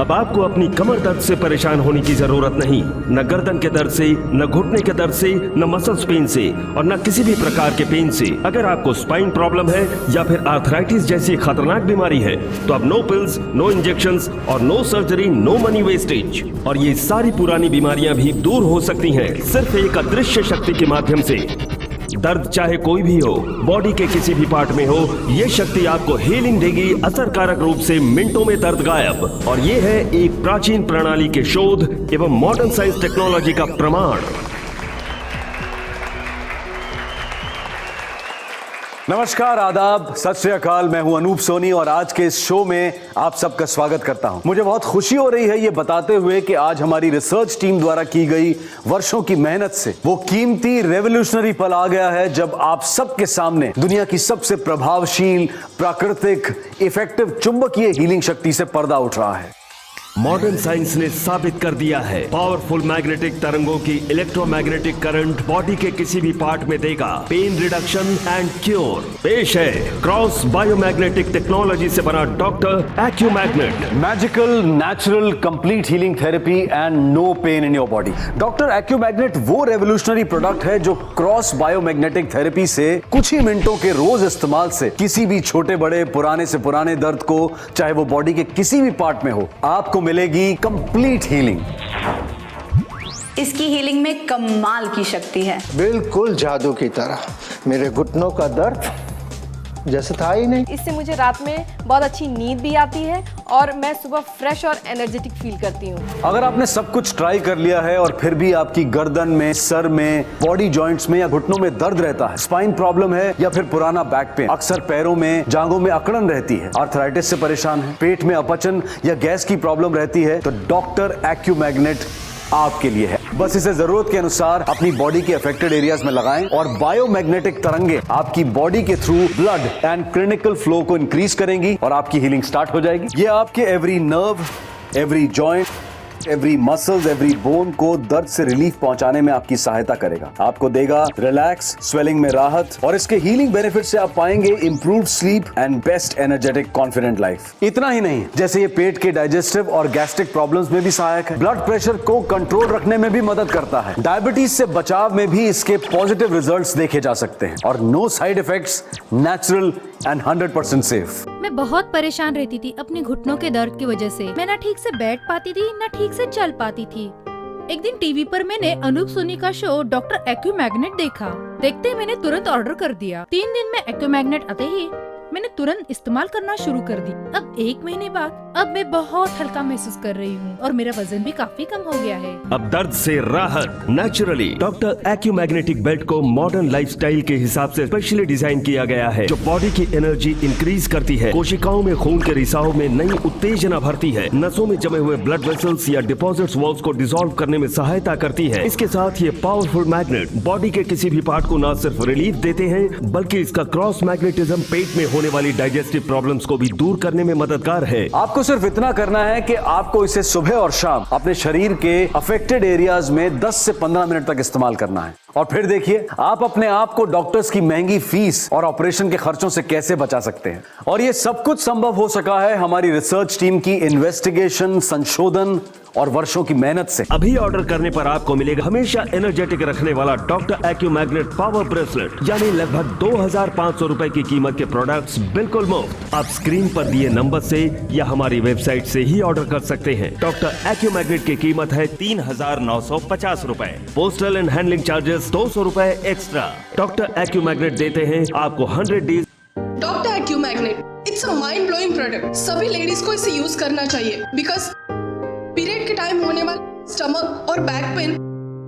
अब आपको अपनी कमर दर्द से परेशान होने की जरूरत नहीं, न गर्दन के दर्द से, न घुटने के दर्द से, न मसल्स पेन से और न किसी भी प्रकार के पेन से। अगर आपको स्पाइन प्रॉब्लम है या फिर आर्थराइटिस जैसी खतरनाक बीमारी है तो अब नो पिल्स, नो इंजेक्शंस और no surgery, no money wastage. और ये सारी पुरानी बीमारियां भी दूर हो सकती हैं सिर्फ एक अदृश्य शक्ति के माध्यम से। दर्द चाहे कोई भी हो, बॉडी के किसी भी पार्ट में हो, ये शक्ति आपको हीलिंग देगी असरकारक रूप से, मिनटों में दर्द गायब। और ये है एक प्राचीन प्रणाली के शोध एवं मॉडर्न साइंस टेक्नोलॉजी का प्रमाण। नमस्कार, आदाब, सत श्री अकाल। मैं हूं अनूप सोनी और आज के इस शो में आप सबका स्वागत करता हूं। मुझे बहुत खुशी हो रही है ये बताते हुए कि आज हमारी रिसर्च टीम द्वारा की गई वर्षों की मेहनत से वो कीमती रेवोल्यूशनरी पल आ गया है जब आप सबके सामने दुनिया की सबसे प्रभावशील, प्राकृतिक, इफेक्टिव चुंबकीय हीलिंग शक्ति से पर्दा उठ रहा है। मॉडर्न साइंस ने साबित कर दिया है पावरफुल मैग्नेटिक तरंगों की इलेक्ट्रोमैग्नेटिक करंट बॉडी के किसी भी पार्ट में देगा पेन रिडक्शन एंड क्योर। पेश है क्रॉस बायोमैग्नेटिक टेक्नोलॉजी से बना doctor Acumagnet, magical, natural, complete healing therapy and no pain in your body. Doctor Acumagnet वो रेवोल्यूशनरी प्रोडक्ट है जो क्रॉस बायोमैग्नेटिक थेरेपी से कुछ ही मिनटों के रोज इस्तेमाल से किसी भी छोटे बड़े, पुराने से पुराने दर्द को, चाहे वो बॉडी के किसी भी पार्ट में हो, आपको मिलेगी कंप्लीट हीलिंग। इसकी हीलिंग में कमाल की शक्ति है, बिल्कुल जादू की तरह। मेरे घुटनों का दर्द जैसे था ही नहीं। इससे मुझे रात में बहुत अच्छी नींद भी आती है और मैं सुबह फ्रेश और एनर्जेटिक फील करती हूँ। अगर आपने सब कुछ ट्राई कर लिया है और फिर भी आपकी गर्दन में, सर में, बॉडी जॉइंट्स में या घुटनों में दर्द रहता है, स्पाइन प्रॉब्लम है या फिर पुराना बैक पेन, अक्सर पैरों में, जांघों में अकड़न रहती है, आर्थराइटिस से परेशान है, पेट में अपचन या गैस की प्रॉब्लम रहती है, तो डॉक्टर एक्यूमैग्नेट आपके लिए है। बस इसे जरूरत के अनुसार अपनी बॉडी के अफेक्टेड एरियाज में लगाएं और बायोमैग्नेटिक तरंगे आपकी बॉडी के through blood and clinical flow को इंक्रीज करेंगी और आपकी हीलिंग स्टार्ट हो जाएगी। ये आपके every nerve, every joint, every muscles, every bone को दर्द से रिलीफ पहुंचाने में आपकी सहायता करेगा। आपको देगा रिलैक्स, स्वेलिंग में राहत और इसके हीलिंग बेनिफिट से आप पाएंगे improved sleep and best energetic confident life. इतना ही नहीं, जैसे ये पेट के डाइजेस्टिव और गैस्ट्रिक प्रॉब्लम्स में भी सहायक है, ब्लड प्रेशर को कंट्रोल रखने में भी मदद करता है, डायबिटीज से बचाव में भी इसके पॉजिटिव रिजल्ट्स देखे जा सकते हैं और no side effects, natural and 100% safe. मैं बहुत परेशान रहती थी अपने घुटनों के दर्द की वजह से। मैं ना ठीक से बैठ पाती थी, ना ठीक से चल पाती थी। एक दिन टीवी पर मैंने अनूप सोनी का शो डॉक्टर एक्यूमैग्नेट देखा। देखते ही मैंने तुरंत ऑर्डर कर दिया। 3 दिन में एक्यूमैग्नेट आते ही मैंने तुरंत इस्तेमाल करना शुरू कर दी। अब 1 महीने बाद अब मैं बहुत हल्का महसूस कर रही हूँ और मेरा वजन भी काफी कम हो गया है। अब दर्द से राहत नेचुरली। डॉक्टर एक्यूमैग्नेटिक बेल्ट को मॉडर्न लाइफस्टाइल के हिसाब से स्पेशली डिजाइन किया गया है जो बॉडी की एनर्जी इंक्रीज करती है, कोशिकाओं में खून के रिसाव में नई उत्तेजना भरती है, नसों में जमे हुए ब्लड वेसल्स या डिपॉजिट्स वॉल्स को डिसॉल्व करने में सहायता करती है। इसके साथ ये पावरफुल मैग्नेट बॉडी के किसी भी पार्ट को न सिर्फ रिलीफ देते हैं बल्कि इसका क्रॉस मैग्नेटिज्म पेट में होने वाली डाइजेस्टिव प्रॉब्लम्स को भी दूर करने में मददगार है। आपको सिर्फ इतना करना है कि आपको इसे सुबह और शाम अपने शरीर के अफेक्टेड एरियाज में 10 से 15 मिनट तक इस्तेमाल करना है और फिर देखिए आप अपने आप को डॉक्टर्स की महंगी फीस और ऑपरेशन के खर्चों से कैसे बचा सकते हैं। और ये सब कुछ संभव हो सका है हमारी रिसर्च टीम की इन्वेस्टिगेशन, संशोधन और वर्षों की मेहनत से। अभी ऑर्डर करने पर आपको मिलेगा हमेशा एनर्जेटिक रखने वाला डॉक्टर एक्यूमैग्नेट पावर ब्रेसलेट, यानी लगभग 2500 रुपए की कीमत के प्रोडक्ट्स बिल्कुल मुफ्त। आप स्क्रीन पर दिए नंबर से या हमारी वेबसाइट से ही ऑर्डर कर सकते हैं। डॉक्टर एक्यूमैग्नेट की कीमत है 3950 रुपए। पोस्टल एंड हैंडलिंग चार्जेस 200 रुपए एक्स्ट्रा। डॉक्टर एक्यूमैग्नेट देते हैं आपको 100 days. Doctor Acumagnet, it's a mind blowing product. सभी लेडीज को इसे यूज करना चाहिए बिकॉज पीरियड के टाइम होने वाला स्टमक और बैक पेन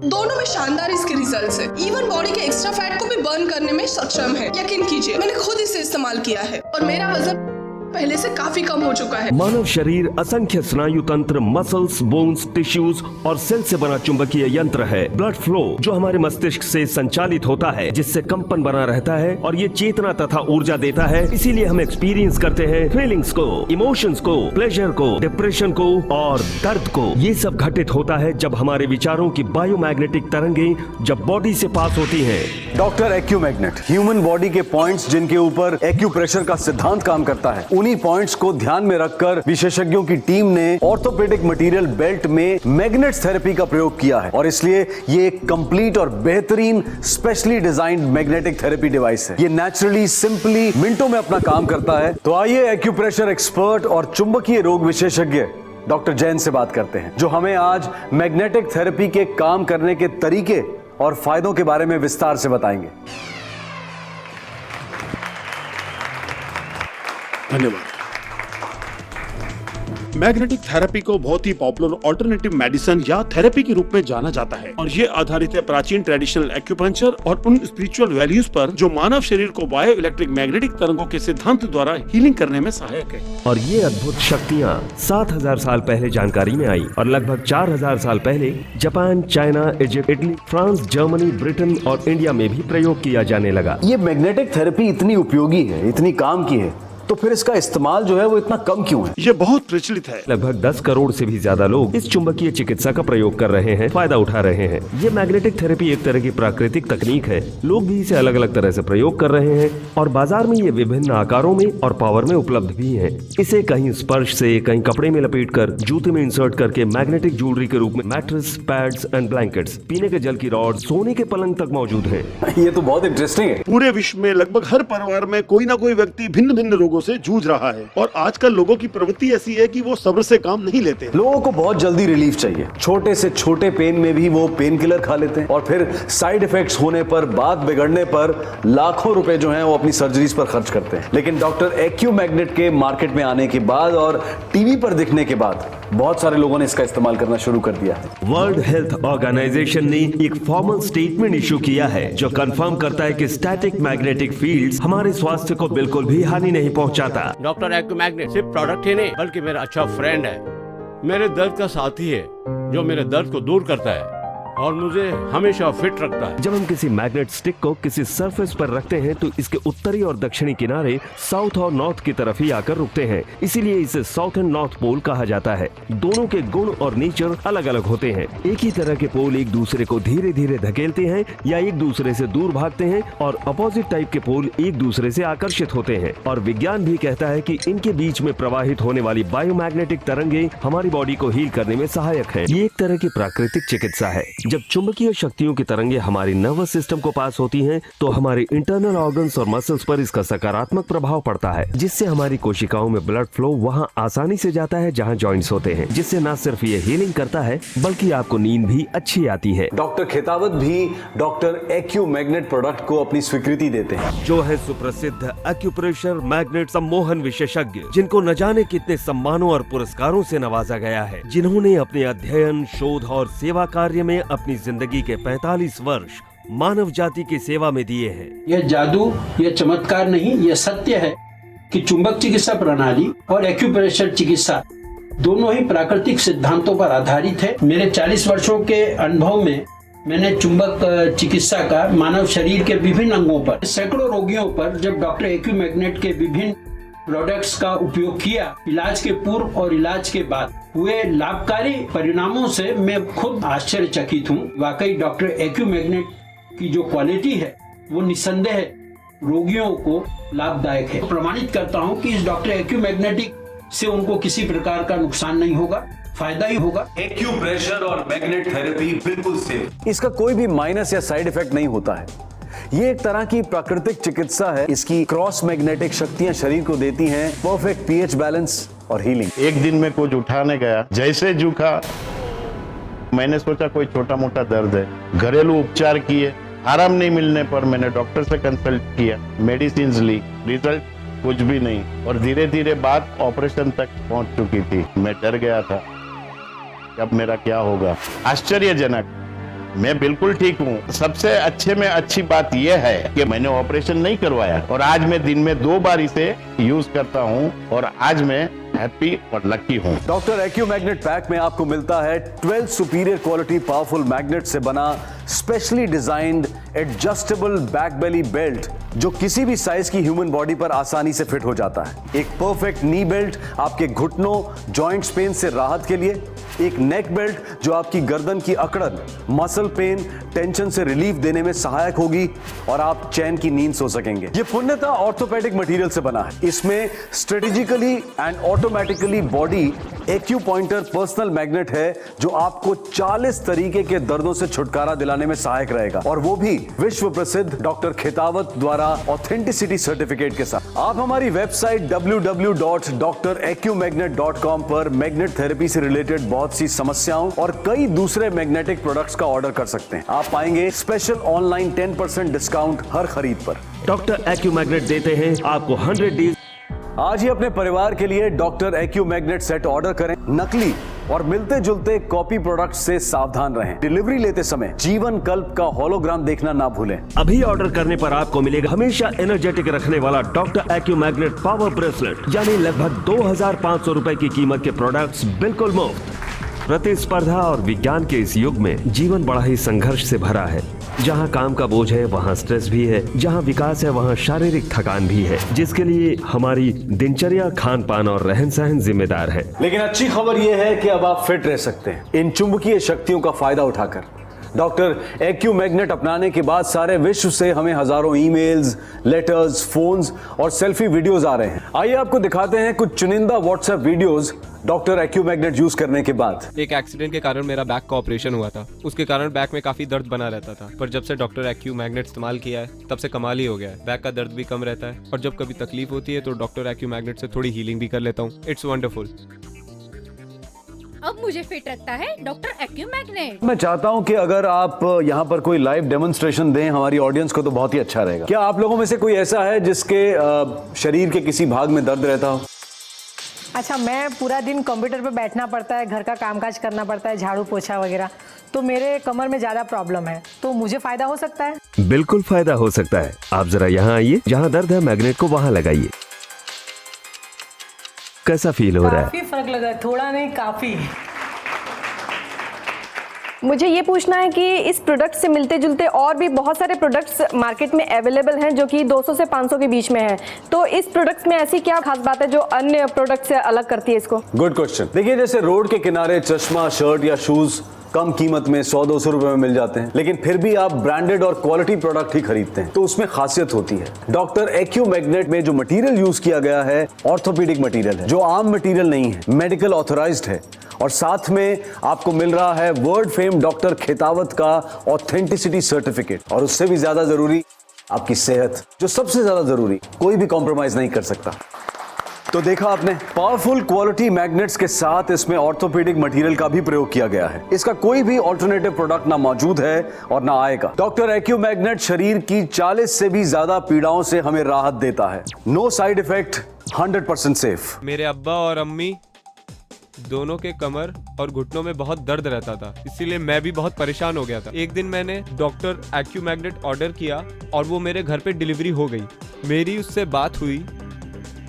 दोनों में शानदार इसके रिजल्ट्स है। इवन बॉडी के एक्स्ट्रा फैट को भी बर्न करने में सक्षम है। यकीन कीजिए, मैंने खुद इसे इस्तेमाल किया है और मेरा वजन पहले से काफी कम हो चुका है। मानव शरीर असंख्य स्नायु तंत्र, मसल्स, बोन्स, टिश्यूज और सेल से बना चुंबकीय यंत्र है। ब्लड फ्लो जो हमारे मस्तिष्क से संचालित होता है, जिससे कंपन बना रहता है और ये चेतना तथा ऊर्जा देता है। इसीलिए हम एक्सपीरियंस करते हैं फीलिंग्स को, इमोशंस को, प्लेजर को, डिप्रेशन को और दर्द को। ये सब घटित होता है जब हमारे विचारों की बायोमैग्नेटिक तरंगे जब बॉडी से पास होती हैं। डॉक्टर एक्यूमैग्नेट ह्यूमन बॉडी के पॉइंट्स जिनके ऊपर एक्यूप्रेशर का सिद्धांत काम करता है उन्हीं पॉइंट्स को ध्यान में रखकर विशेषज्ञों की टीम ने ऑर्थोपेडिक मटेरियल बेल्ट में मैग्नेट्स थेरेपी का प्रयोग किया है और इसलिए ये एक कंप्लीट और बेहतरीन specially designed magnetic therapy device है। ये नेचुरली सिंपली मिनटों में अपना काम करता है। तो आइए एक्यूप्रेशर एक्सपर्ट और चुंबकीय रोग विशेषज्ञ डॉक्टर जैन से बात करते हैं, जो हमें आज मैग्नेटिक थेरेपी के काम करने के तरीके और फायदों के बारे में विस्तार से बताएंगे। धन्यवाद। मैग्नेटिक थेरेपी को बहुत ही पॉपुलर ऑल्टरनेटिव मेडिसिन या थेरेपी के रूप में जाना जाता है और ये आधारित है प्राचीन ट्रेडिशनल एक्यूपंक्चर और उन स्पिरिचुअल वैल्यूज पर जो मानव शरीर को बायो इलेक्ट्रिक मैग्नेटिक तरंगों के सिद्धांत द्वारा हीलिंग करने में सहायक है। और ये अद्भुत शक्तियाँ 7000 साल पहले जानकारी में आई और लगभग 4000 साल पहले Japan, China, Egypt, Italy, France, Germany, Britain और इंडिया में भी प्रयोग किया जाने लगा। ये मैग्नेटिक थेरेपी इतनी उपयोगी है, इतनी काम की है, तो फिर इसका इस्तेमाल जो है वो इतना कम क्यों है? ये बहुत प्रचलित है। लगभग 10 करोड़ से भी ज्यादा लोग इस चुंबकीय चिकित्सा का प्रयोग कर रहे हैं, फायदा उठा रहे हैं। ये मैग्नेटिक थेरेपी एक तरह की प्राकृतिक तकनीक है। लोग भी इसे अलग अलग तरह से प्रयोग कर रहे हैं और बाजार में ये विभिन्न आकारों में और पावर में उपलब्ध भी है। इसे कहीं स्पर्श से, कहीं कपड़े में लपेट कर, जूते में इंसर्ट करके मैग्नेटिक ज्वेलरी के रूप में मैट्रेस, पैड्स एंड ब्लैंकेट्स, पीने के जल की रॉड, सोने के पलंग तक मौजूद है। ये तो बहुत इंटरेस्टिंग है। पूरे विश्व में लगभग हर परिवार में कोई ना कोई व्यक्ति भिन्न भिन्न रोगों से जूझ रहा है और आजकल लोगों की प्रवृत्ति ऐसी है कि वो सब्र से काम नहीं लेते। लोगों को बहुत जल्दी रिलीफ चाहिए। छोटे से छोटे पेन में भी वो पेन किलर खा लेते हैं और फिर साइड इफेक्ट्स होने पर, बात बिगड़ने पर लाखों रुपए जो हैं वो अपनी सर्जरीज पर खर्च करते हैं। लेकिन डॉक्टर एक्यू मैग्नेट के मार्केट में आने के बाद और टीवी पर दिखने के बाद बहुत सारे लोगों ने इसका इस्तेमाल करना शुरू कर दिया है। वर्ल्ड हेल्थ ऑर्गेनाइजेशन ने एक फॉर्मल स्टेटमेंट इशू किया है जो कंफर्म करता है कि स्टैटिक मैग्नेटिक फील्ड्स हमारे स्वास्थ्य को बिल्कुल भी हानि नहीं पहुंचाता। डॉक्टर एक्यू मैग्नेट सिर्फ प्रोडक्ट ही नहीं बल्कि मेरा अच्छा फ्रेंड है, मेरे दर्द का साथी है जो मेरे दर्द को दूर करता है और मुझे हमेशा फिट रखता है। जब हम किसी मैग्नेट स्टिक को किसी सरफेस पर रखते हैं तो इसके उत्तरी और दक्षिणी किनारे साउथ और नॉर्थ की तरफ ही आकर रुकते हैं, इसीलिए इसे साउथ एंड नॉर्थ पोल कहा जाता है। दोनों के गुण और नेचर अलग अलग होते हैं। एक ही तरह के पोल एक दूसरे को धीरे धीरे धकेलते हैं या एक दूसरे से दूर भागते हैं और अपोजिट टाइप के पोल एक दूसरे से आकर्षित होते हैं। और विज्ञान भी कहता है कि इनके बीच में प्रवाहित होने वाली बायोमैग्नेटिक तरंगे हमारी बॉडी को हील करने में सहायक है। ये एक तरह की प्राकृतिक चिकित्सा है। जब चुंबकीय शक्तियों की तरंगे हमारी नर्वस सिस्टम को पास होती हैं, तो हमारे इंटरनल ऑर्गन्स और मसल्स पर इसका सकारात्मक प्रभाव पड़ता है, जिससे हमारी कोशिकाओं में ब्लड फ्लो वहां आसानी से जाता है जहां जॉइंट्स होते हैं, जिससे न सिर्फ ये हीलिंग करता है बल्कि आपको नींद भी अच्छी आती है। डॉक्टर खेतावत भी डॉक्टर एक्यू मैग्नेट प्रोडक्ट को अपनी स्वीकृति देते हैं, जो है सुप्रसिद्ध एक्यूप्रेशर मैग्नेट सम्मोहन विशेषज्ञ, जिनको न जाने कितने सम्मानों और पुरस्कारों से नवाजा गया है, जिन्होंने अपने अध्ययन, शोध और सेवा कार्य में अपनी जिंदगी के 45 वर्ष मानव जाति की सेवा में दिए हैं। यह जादू, यह चमत्कार नहीं, यह सत्य है कि चुंबक चिकित्सा प्रणाली और एक्यूप्रेशर चिकित्सा दोनों ही प्राकृतिक सिद्धांतों पर आधारित है। मेरे 40 वर्षों के अनुभव में मैंने चुंबक चिकित्सा का मानव शरीर के विभिन्न अंगों पर, सैकड़ों रोगियों पर जब डॉक्टर एक्यू मैग्नेट के विभिन्न प्रोडक्ट्स का उपयोग किया, इलाज के पूर्व और इलाज के बाद हुए लाभकारी परिणामों से मैं खुद आश्चर्यचकित हूँ। वाकई डॉक्टर एक्यू मैग्नेट की जो क्वालिटी है वो निस्संदेह रोगियों को लाभदायक है। प्रमाणित करता हूँ कि इस डॉक्टर एक्यू मैग्नेटिक से उनको किसी प्रकार का नुकसान नहीं होगा, फायदा ही होगा। एक्यूप्रेशर और मैग्नेट थेरेपी बिल्कुल सेफ। इसका कोई भी माइनस या साइड इफेक्ट नहीं होता है। ये एक तरह की प्राकृतिक चिकित्सा है। इसकी क्रॉस मैग्नेटिक शक्तियां शरीर को देती हैं परफेक्ट पीएच बैलेंस और हीलिंग। एक दिन में कुछ उठाने गया, जैसे झुका मैंने सोचा कोई छोटा मोटा दर्द है, घरेलू उपचार किए, आराम नहीं मिलने पर मैंने डॉक्टर से कंसल्ट किया, मेडिसिन ली, रिजल्ट कुछ भी नहीं और धीरे धीरे बात ऑपरेशन तक पहुंच चुकी थी। मैं डर गया था अब मेरा क्या होगा। आश्चर्यजनक, मैं बिल्कुल ठीक हूँ। सबसे अच्छे में अच्छी बात यह है कि मैंने ऑपरेशन नहीं करवाया और आज मैं दिन में 2 बार इसे यूज करता हूँ और आज मैं हैप्पी और लकी हूँ। डॉक्टर एक्यू मैग्नेट पैक में आपको मिलता है 12 सुपीरियर क्वालिटी पावरफुल मैग्नेट से बना स्पेशली डिजाइंड एडजस्टेबल बैक बेली बेल्ट, जो किसी भी साइज की ह्यूमन बॉडी पर आसानी से फिट हो जाता है। एक परफेक्ट नी बेल्ट आपके घुटनों, जॉइंट्स पेन से राहत के लिए एक नेक बेल्ट जो आपकी गर्दन की अकड़न, मसल पेन, टेंशन से रिलीफ देने में सहायक होगी और आप चैन की नींद सो सकेंगे। ये पूर्णतः ऑर्थोपेडिक मटेरियल से बना है। इसमें strategically and automatically body acupointer personal magnet है जो आपको 40 तरीके के दर्दों से छुटकारा दिलाने में सहायक रहेगा, और वो भी विश्व प्रसिद्ध डॉक्टर खेतावत द्वारा ऑथेंटिसिटी सर्टिफिकेट के साथ। आप हमारी वेबसाइट www.dracumagnet.com पर मैग्नेट थेरेपी से रिलेटेड बहुत सी समस्याओं और कई दूसरे मैग्नेटिक प्रोडक्ट्स का ऑर्डर कर सकते हैं। आप पाएंगे स्पेशल ऑनलाइन 10% डिस्काउंट हर खरीद पर। डॉक्टर एक्यूमैग्नेट देते हैं आपको 100 डेज। आज ही अपने परिवार के लिए डॉक्टर एक्यूमैग्नेट सेट ऑर्डर करें। नकली और मिलते जुलते कॉपी प्रोडक्ट से सावधान रहें। डिलीवरी लेते समय जीवन कल्प का होलोग्राम देखना ना भूलें। अभी ऑर्डर करने पर आपको मिलेगा हमेशा एनर्जेटिक रखने वाला डॉक्टर एक्यूमैग्नेट पावर ब्रेसलेट, यानी लगभग 2500 रुपए की कीमत के प्रोडक्ट्स बिल्कुल मुफ्त। प्रतिस्पर्धा और विज्ञान के इस युग में जीवन बड़ा ही संघर्ष से भरा है। जहाँ काम का बोझ है वहाँ स्ट्रेस भी है, जहाँ विकास है वहाँ शारीरिक थकान भी है, जिसके लिए हमारी दिनचर्या, खान पान और रहन सहन जिम्मेदार है। लेकिन अच्छी खबर यह है कि अब आप फिट रह सकते हैं इन चुंबकीय शक्तियों का फायदा उठाकर। डॉक्टर एक्यूमैग्नेट अपनाने के बाद सारे विश्व से हमें हजारों ईमेल्स, लेटर्स, फोन्स और सेल्फी वीडियोस आ रहे हैं। आइए आपको दिखाते हैं कुछ चुनिंदा व्हाट्सएप वीडियोस डॉक्टर एक्यूमैग्नेट यूज करने के बाद। एक एक्सीडेंट के कारण मेरा बैक का ऑपरेशन हुआ था। उसके कारण बैक में काफी दर्द बना रहता था, पर जब से डॉक्टर एक्यूमैग्नेट इस्तेमाल किया है तब से कमाल ही हो गया है। बैक का दर्द भी कम रहता है और जब कभी तकलीफ होती है तो डॉक्टर एक्यूमैग्नेट से थोड़ी हीलिंग भी कर लेता हूँ। It's wonderful. अब मुझे फिट रखता है डॉक्टर एक्यूमैग्नेट। मैं चाहता हूं कि अगर आप यहाँ पर कोई लाइव डेमोन्स्ट्रेशन दें हमारी ऑडियंस को तो बहुत ही अच्छा रहेगा। क्या आप लोगों में से कोई ऐसा है जिसके शरीर के किसी भाग में दर्द रहता हो? अच्छा, मैं पूरा दिन कंप्यूटर पे बैठना पड़ता है, घर का कामकाज करना पड़ता है, झाड़ू पोछा वगैरह, तो मेरे कमर में ज्यादा प्रॉब्लम है, तो मुझे फायदा हो सकता है? बिल्कुल फायदा हो सकता है। आप जरा यहाँ आइए, जहाँ दर्द है मैग्नेट को वहाँ लगाइए। कैसा फील हो रहा है? काफी फर्क लगा, थोड़ा नहीं काफी। मुझे ये पूछना है कि इस प्रोडक्ट से मिलते जुलते और भी बहुत सारे प्रोडक्ट्स मार्केट में अवेलेबल हैं जो कि 200 से 500 के बीच में है, तो इस प्रोडक्ट्स में ऐसी क्या खास बात है जो अन्य प्रोडक्ट से अलग करती है इसको? Good question. देखिए, जैसे रोड के किनारे चश्मा, शर्ट या शूज कम कीमत में 100-200 रुपए में मिल जाते हैं, लेकिन फिर भी आप ब्रांडेड और क्वालिटी प्रोडक्ट ही खरीदते हैं, तो उसमें खासियत होती है। डॉक्टर एक्यूमैग्नेट में जो मटेरियल यूज किया गया है ऑर्थोपेडिक मटेरियल है, जो आम मटेरियल नहीं है, मेडिकल ऑथराइज्ड है, और साथ में आपको मिल रहा है वर्ल्ड फेम डॉक्टर खेतावत का ऑथेंटिसिटी सर्टिफिकेट, और उससे भी ज्यादा जरूरी आपकी सेहत, जो सबसे ज्यादा जरूरी, कोई भी कॉम्प्रोमाइज नहीं कर सकता। तो देखा आपने, पावरफुल क्वालिटी मैग्नेट्स के साथ इसमें ऑर्थोपेडिक मटेरियल का भी प्रयोग किया गया है। इसका कोई भी ऑल्टरनेटिव प्रोडक्ट ना मौजूद है और ना आएगा। डॉक्टर एक्यूमैग्नेट शरीर की 40 से भी ज्यादा पीड़ाओं से हमें राहत देता है। No side effect, 100% safe. मेरे अब्बा और अम्मी दोनों के कमर और घुटनों में बहुत दर्द रहता था, इसीलिए मैं भी बहुत परेशान हो गया था। एक दिन मैंने डॉक्टर एक्यूमैग्नेट ऑर्डर किया और वो मेरे घर पे डिलीवरी हो गई। मेरी उससे बात हुई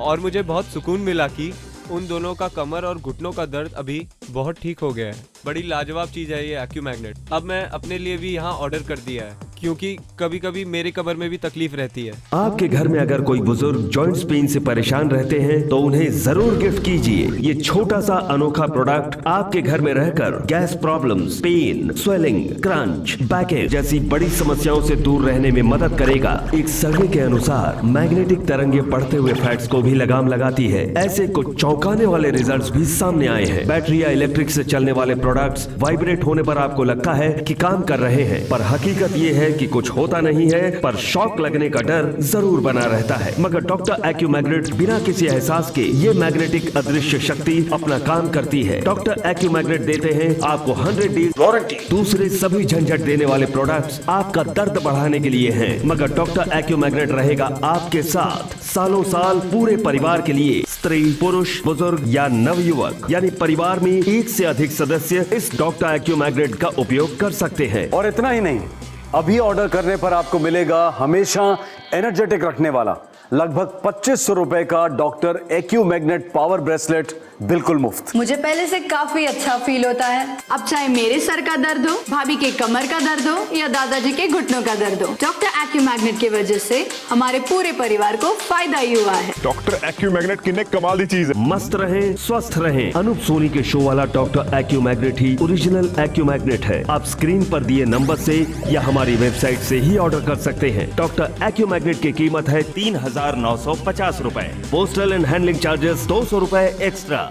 और मुझे बहुत सुकून मिला कि उन दोनों का कमर और घुटनों का दर्द अभी बहुत ठीक हो गया है। बड़ी लाजवाब चीज है ये एक्यूमैग्नेट। अब मैं अपने लिए भी यहाँ ऑर्डर कर दिया है, क्योंकि कभी कभी मेरे कमर में भी तकलीफ रहती है। आपके घर में अगर कोई बुजुर्ग जॉइंट्स पेन से परेशान रहते हैं तो उन्हें जरूर गिफ्ट कीजिए ये छोटा सा अनोखा प्रोडक्ट। आपके घर में रहकर gas problems, pain, swelling, crunch, backache जैसी बड़ी समस्याओं से दूर रहने में मदद करेगा। एक सर्वे के अनुसार मैग्नेटिक तरंगे पड़ते हुए फैट्स को भी लगाम लगाती है। ऐसे कुछ चौंकाने वाले रिजल्ट्स भी सामने आए हैं। बैटरी या इलेक्ट्रिक से चलने वाले प्रोडक्ट्स वाइब्रेट होने पर आपको लगता है कि काम कर रहे हैं, पर हकीकत ये है कि कुछ होता नहीं है, पर शॉक लगने का डर जरूर बना रहता है। मगर डॉक्टर एक्यूमैग्नेट बिना किसी एहसास के ये मैग्नेटिक अदृश्य शक्ति अपना काम करती है। डॉक्टर एक्यूमैग्नेट देते हैं आपको 100 डेज वारंटी। दूसरे सभी झंझट देने वाले प्रोडक्ट्स आपका दर्द बढ़ाने के लिए हैं, मगर डॉक्टर एक्यूमैग्नेट रहेगा आपके साथ सालों साल पूरे परिवार के लिए। स्त्री, पुरुष, बुजुर्ग या नवयुवक, यानी परिवार में एक से अधिक सदस्य इस डॉक्टर एक्यूमैग्नेट का उपयोग कर सकते हैं। और इतना ही नहीं, अभी ऑर्डर करने पर आपको मिलेगा हमेशा एनर्जेटिक रखने वाला लगभग 2500 रुपए का doctor acu magnet power bracelet बिल्कुल मुफ्त। मुझे पहले से काफी अच्छा फील होता है। अब चाहे मेरे सर का दर्द हो, भाभी के कमर का दर्द हो या दादाजी के घुटनों का दर्द हो, डॉक्टर एक्यू मैग्नेट की वजह से हमारे पूरे परिवार को फायदा ही हुआ है। डॉक्टर एक्यू मैग्नेट कितने कमाल दी चीज है। मस्त रहे, स्वस्थ रहे। अनूप सोनी के शो वाला डॉक्टर एक्यू मैग्नेट ही ओरिजिनल एक्यू मैग्नेट है। आप स्क्रीन पर दिए नंबर से या हमारी वेबसाइट से ही ऑर्डर कर सकते हैं। डॉक्टर एक्यू मैग्नेट की कीमत है 3950 रुपए। पोस्टल एंड हैंडलिंग चार्जेस 200 रुपए एक्स्ट्रा।